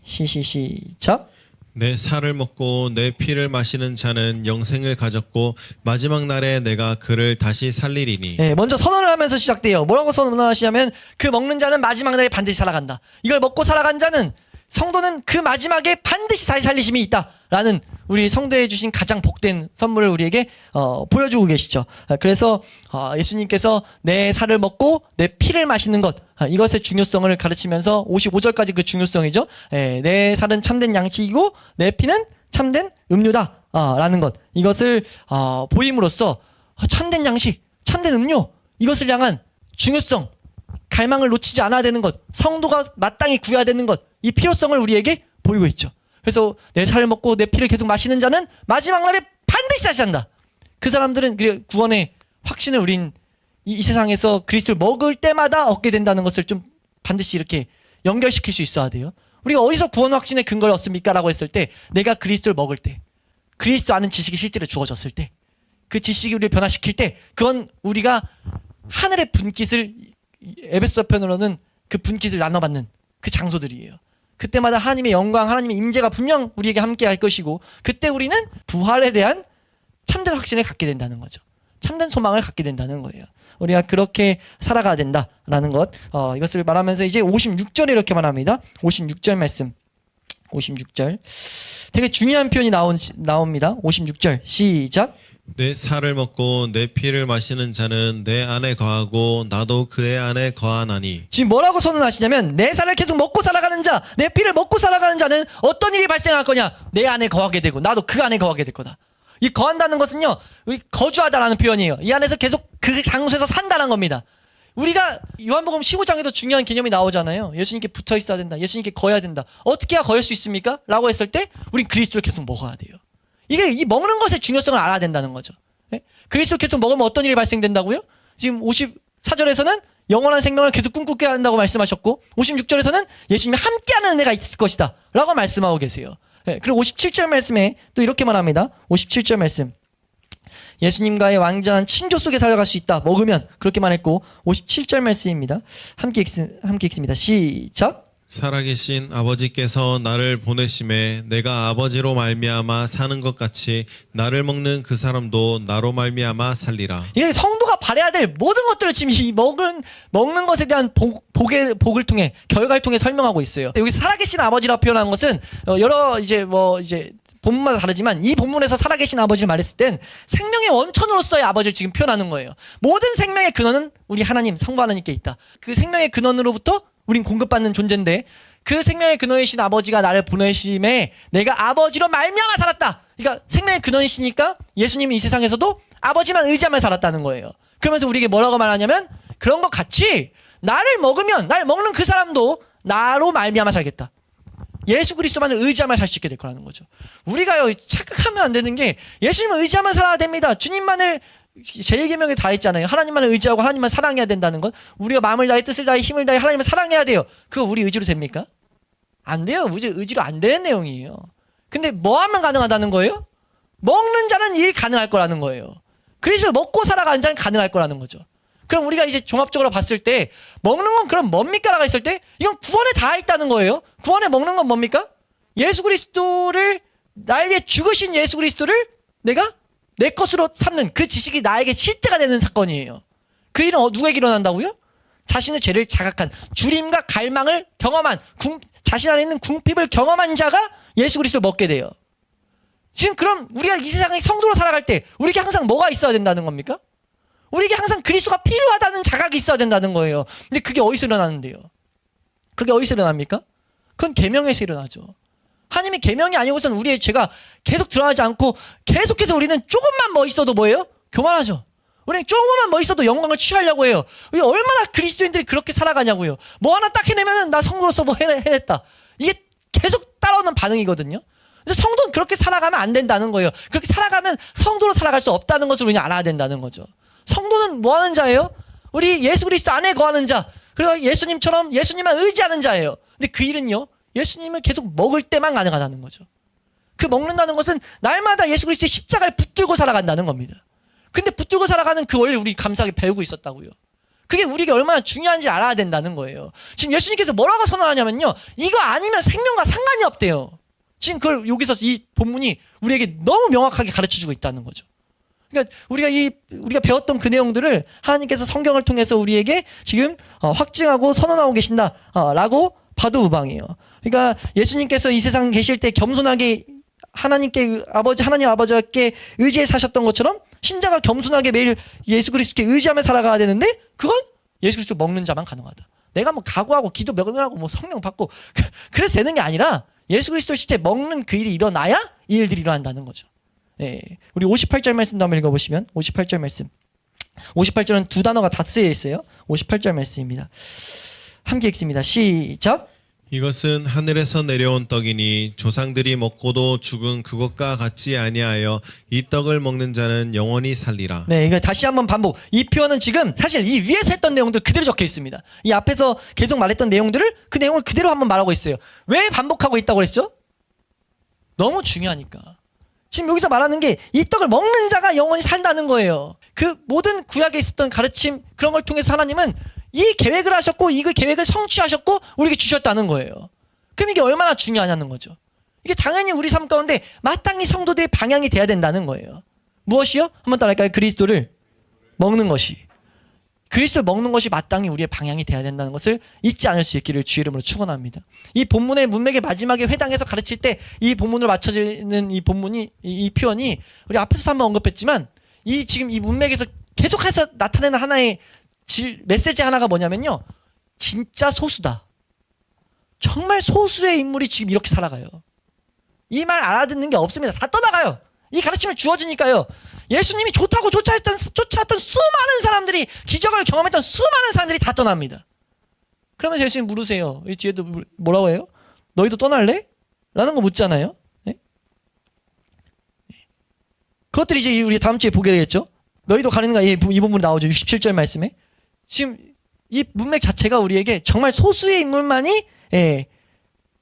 시작. 내 살을 먹고 내 피를 마시는 자는 영생을 가졌고 마지막 날에 내가 그를 다시 살리리니. 먼저 선언을 하면서 시작돼요. 뭐라고 선언하시냐면, 그 먹는 자는 마지막 날에 반드시 살아간다. 이걸 먹고 살아간 자는 성도는 그 마지막에 반드시 다시 살리심이 있다라는 우리 성도에 주신 가장 복된 선물을 우리에게 보여주고 계시죠. 그래서 예수님께서 내 살을 먹고 내 피를 마시는 것, 이것의 중요성을 가르치면서 55절까지 그 중요성이죠. 내 살은 참된 양식이고 내 피는 참된 음료다 라는 것, 이것을 보임으로써 참된 양식, 참된 음료, 이것을 향한 중요성, 갈망을 놓치지 않아야 되는 것, 성도가 마땅히 구해야 되는 것, 이 필요성을 우리에게 보이고 있죠. 그래서 내 살을 먹고 내 피를 계속 마시는 자는 마지막 날에 반드시 다시 산다. 그 사람들은 구원의 확신을 우린 이 세상에서 그리스도를 먹을 때마다 얻게 된다는 것을 좀 반드시 이렇게 연결시킬 수 있어야 돼요. 우리가 어디서 구원 확신의 근거를 얻습니까? 라고 했을 때, 내가 그리스도를 먹을 때, 그리스도 아는 지식이 실제로 주어졌을 때, 그 지식이 우리를 변화시킬 때, 그건 우리가 하늘의 분깃을, 에베소 편으로는 그 분깃을 나눠받는 그 장소들이에요. 그때마다 하나님의 영광, 하나님의 임재가 분명 우리에게 함께 할 것이고, 그때 우리는 부활에 대한 참된 확신을 갖게 된다는 거죠. 참된 소망을 갖게 된다는 거예요. 우리가 그렇게 살아가야 된다라는 것, 이것을 말하면서 이제 56절에 이렇게 말합니다. 56절 말씀. 56절. 되게 중요한 표현이 나옵니다. 56절. 시작. 내 살을 먹고 내 피를 마시는 자는 내 안에 거하고 나도 그의 안에 거하나니. 지금 뭐라고 선언하시냐면, 내 살을 계속 먹고 살아가는 자, 내 피를 먹고 살아가는 자는 어떤 일이 발생할 거냐? 내 안에 거하게 되고 나도 그 안에 거하게 될 거다. 이 거한다는 것은요, 우리 거주하다라는 표현이에요. 이 안에서 계속 그 장소에서 산다는 겁니다. 우리가 요한복음 15장에도 중요한 개념이 나오잖아요. 예수님께 붙어 있어야 된다. 예수님께 거해야 된다. 어떻게 해야 거할 수 있습니까? 라고 했을 때 우리 그리스도를 계속 먹어야 돼요. 이게 이 먹는 것의 중요성을 알아야 된다는 거죠. 네? 그리스도를 계속 먹으면 어떤 일이 발생된다고요? 지금 54절에서는 영원한 생명을 계속 꿈꾸게 한다고 말씀하셨고, 56절에서는 예수님이 함께하는 은혜가 있을 것이다 라고 말씀하고 계세요. 네, 그리고 57절 말씀에 또 이렇게 말합니다. 57절 말씀. 예수님과의 완전한 친교 속에 살아갈 수 있다. 먹으면 그렇게 말했고, 57절 말씀입니다. 함께 읽습니다. 시작. 살아계신 아버지께서 나를 보내심에 내가 아버지로 말미암아 사는 것 같이 나를 먹는 그 사람도 나로 말미암아 살리라. 이게 성도가 바라야 될 모든 것들을 지금 이 먹는 것에 대한 복을 통해, 결과를 통해 설명하고 있어요. 여기 살아계신 아버지라 표현한 것은 여러 이제 본문마다 다르지만, 이 본문에서 살아계신 아버지를 말했을 땐 생명의 원천으로서의 아버지를 지금 표현하는 거예요. 모든 생명의 근원은 우리 하나님, 성부 하나님께 있다. 그 생명의 근원으로부터 우린 공급받는 존재인데, 그 생명의 근원이신 아버지가 나를 보내심에 내가 아버지로 말미암아 살았다. 그러니까 생명의 근원이시니까 예수님이 이 세상에서도 아버지만 의지하며 살았다는 거예요. 그러면서 우리에게 뭐라고 말하냐면, 그런 것 같이 나를 먹으면 날 먹는 그 사람도 나로 말미암아 살겠다. 예수 그리스도만을 의지하며 살 수 있게 될 거라는 거죠. 우리가요, 착각하면 안 되는 게, 예수님을 의지하며 살아야 됩니다. 주님만을, 제1계명에 다 있잖아요. 하나님만을 의지하고 하나님만 사랑해야 된다는 것. 우리가 마음을 다해, 뜻을 다해, 힘을 다해 하나님을 사랑해야 돼요. 그거 우리 의지로 됩니까? 안 돼요. 의지로 안 되는 내용이에요. 근데 뭐 하면 가능하다는 거예요? 먹는 자는 일 가능할 거라는 거예요. 그래서 먹고 살아가는 자는 가능할 거라는 거죠. 그럼 우리가 이제 종합적으로 봤을 때, 먹는 건 그럼 뭡니까? 라고 했을 때, 이건 구원에 다 있다는 거예요. 구원에 먹는 건 뭡니까? 예수 그리스도를, 나를 위해 죽으신 예수 그리스도를 내가 내 것으로 삼는 그 지식이 나에게 실제가 되는 사건이에요. 그 일은 누구에게 일어난다고요? 자신의 죄를 자각한, 주림과 갈망을 경험한, 자신 안에 있는 궁핍을 경험한 자가 예수 그리스도를 먹게 돼요. 지금 그럼 우리가 이 세상의 성도로 살아갈 때 우리에게 항상 뭐가 있어야 된다는 겁니까? 우리에게 항상 그리스도가 필요하다는 자각이 있어야 된다는 거예요. 근데 그게 어디서 일어나는데요? 그게 어디서 일어납니까? 그건 계명에서 일어나죠. 하나님의 계명이 아니고선 우리의 죄가 계속 드러나지 않고, 계속해서 우리는 조금만 뭐 있어도 뭐예요? 교만하죠. 우리는 조금만 뭐 있어도 영광을 취하려고 해요. 우리 얼마나 그리스도인들이 그렇게 살아가냐고요. 뭐 하나 딱 해내면은 나 성도로서 뭐 해냈다. 이게 계속 따라오는 반응이거든요. 그래서 성도는 그렇게 살아가면 안 된다는 거예요. 그렇게 살아가면 성도로 살아갈 수 없다는 것을 우리는 알아야 된다는 거죠. 성도는 뭐 하는 자예요? 우리 예수 그리스도 안에 거하는 자, 그리고 예수님처럼 예수님만 의지하는 자예요. 근데 그 일은요, 예수님을 계속 먹을 때만 가능하다는 거죠. 그 먹는다는 것은 날마다 예수 그리스도의 십자가를 붙들고 살아간다는 겁니다. 근데 붙들고 살아가는 그 원리를 우리 감사하게 배우고 있었다고요. 그게 우리에게 얼마나 중요한지 알아야 된다는 거예요. 지금 예수님께서 뭐라고 선언하냐면요, 이거 아니면 생명과 상관이 없대요. 지금 그걸 여기서 이 본문이 우리에게 너무 명확하게 가르쳐주고 있다는 거죠. 그러니까 우리가 배웠던 그 내용들을 하나님께서 성경을 통해서 우리에게 지금 확증하고 선언하고 계신다라고 봐도 무방해요. 그러니까 예수님께서 이 세상 계실 때 겸손하게 하나님께 하나님 아버지께 의지해 사셨던 것처럼 신자가 겸손하게 매일 예수 그리스도께 의지하며 살아가야 되는데 그건 예수 그리스도 먹는 자만 가능하다. 내가 뭐 각오하고 기도 명령하고 뭐 성령 받고 그래서 되는 게 아니라 예수 그리스도 실제 먹는 그 일이 일어나야 이 일들이 일어난다는 거죠. 예. 우리 58절 말씀도 한번 읽어보시면 58절 말씀. 58절은 두 단어가 다 쓰여 있어요. 58절 말씀입니다. 함께 읽습니다. 시작. 이것은 하늘에서 내려온 떡이니 조상들이 먹고도 죽은 그것과 같지 아니하여 이 떡을 먹는 자는 영원히 살리라. 네, 이거 다시 한번 반복. 이 표현은 지금 사실 이 위에서 했던 내용들 그대로 적혀 있습니다. 이 앞에서 계속 말했던 내용들을 그 내용을 그대로 한번 말하고 있어요. 왜 반복하고 있다고 그랬죠? 너무 중요하니까. 지금 여기서 말하는 게 이 떡을 먹는 자가 영원히 산다는 거예요. 그 모든 구약에 있었던 가르침 그런 걸 통해서 하나님은 이 계획을 하셨고 이 계획을 성취하셨고 우리에게 주셨다는 거예요. 그럼 이게 얼마나 중요하냐는 거죠. 이게 당연히 우리 삶 가운데 마땅히 성도들의 방향이 돼야 된다는 거예요. 무엇이요? 한번 따라할까요? 그리스도를 먹는 것이. 그리스도를 먹는 것이 마땅히 우리의 방향이 돼야 된다는 것을 잊지 않을 수 있기를 주의 이름으로 축원합니다. 이 본문의 문맥의 마지막에 회당에서 가르칠 때 이 본문으로 맞춰지는 이 본문이 이 표현이 우리 앞에서 한번 언급했지만 이 지금 이 문맥에서 계속해서 나타내는 하나의 메시지 하나가 뭐냐면요. 진짜 소수다. 정말 소수의 인물이 지금 이렇게 살아가요. 이 말 알아듣는 게 없습니다. 다 떠나가요. 이 가르침을 주어지니까요. 예수님이 좋다고 쫓아왔던 수많은 사람들이 기적을 경험했던 수많은 사람들이 다 떠납니다. 그러면서 예수님 물으세요. 이 뒤에도 뭐라고 해요? 너희도 떠날래? 라는 거 묻잖아요. 네? 그것들이 이제 우리 다음 주에 보게 되겠죠. 너희도 가는가? 이 부분이 나오죠. 67절 말씀에. 지금 이 문맥 자체가 우리에게 정말 소수의 인물만이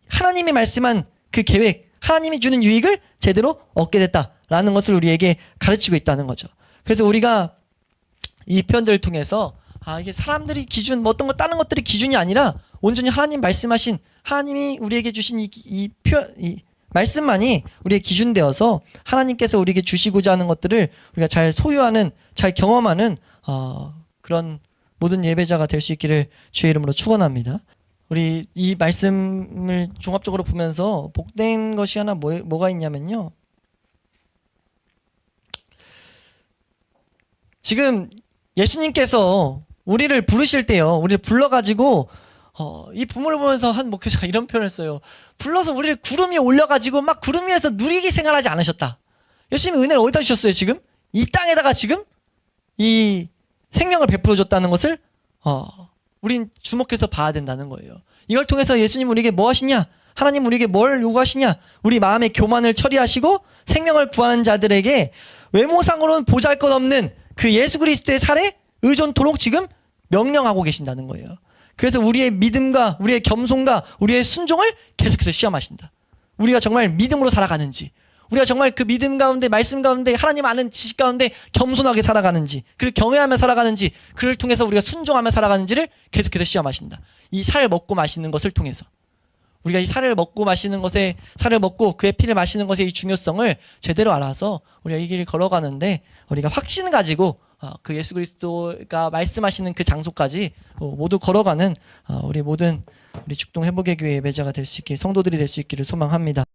하나님이 말씀한 그 계획, 하나님이 주는 유익을 제대로 얻게 됐다라는 것을 우리에게 가르치고 있다는 거죠. 그래서 우리가 이 표현들을 통해서 이게 사람들이 기준, 뭐 어떤 거 다른 것들이 기준이 아니라 온전히 하나님 말씀하신 하나님이 우리에게 주신 이 말씀만이 우리의 기준 되어서 하나님께서 우리에게 주시고자 하는 것들을 우리가 잘 소유하는, 잘 경험하는 그런 모든 예배자가 될 수 있기를 주의 이름으로 축원합니다. 우리 이 말씀을 종합적으로 보면서 복된 것이 하나 뭐가 있냐면요. 지금 예수님께서 우리를 부르실 때요. 우리를 불러가지고 이 본문을 보면서 한 목회자가 이런 표현을 써요. 불러서 우리를 구름 위에 올려가지고 막 구름 위에서 누리게 생활하지 않으셨다. 예수님이 은혜를 어디다 주셨어요 지금? 이 땅에다가 지금 이 생명을 베풀어 줬다는 것을 우린 주목해서 봐야 된다는 거예요. 이걸 통해서 예수님 우리에게 뭐 하시냐? 하나님 우리에게 뭘 요구하시냐? 우리 마음의 교만을 처리하시고 생명을 구하는 자들에게 외모상으로는 보잘것없는 그 예수 그리스도의 살에 의존토록 지금 명령하고 계신다는 거예요. 그래서 우리의 믿음과 우리의 겸손과 우리의 순종을 계속해서 시험하신다. 우리가 정말 믿음으로 살아가는지, 우리가 정말 그 믿음 가운데, 말씀 가운데, 하나님 아는 지식 가운데 겸손하게 살아가는지, 그를 경외하며 살아가는지, 그를 통해서 우리가 순종하며 살아가는지를 계속해서 시험하신다. 이 살 먹고 마시는 것을 통해서 우리가 이 살을 먹고 마시는 것에, 살을 먹고 그의 피를 마시는 것의 이 중요성을 제대로 알아서 우리가 이 길을 걸어가는데 우리가 확신을 가지고 그 예수 그리스도가 말씀하시는 그 장소까지 모두 걸어가는 우리 모든 우리 죽동 회복의 교회 예배자가 될 수 있길, 성도들이 될 수 있기를 소망합니다.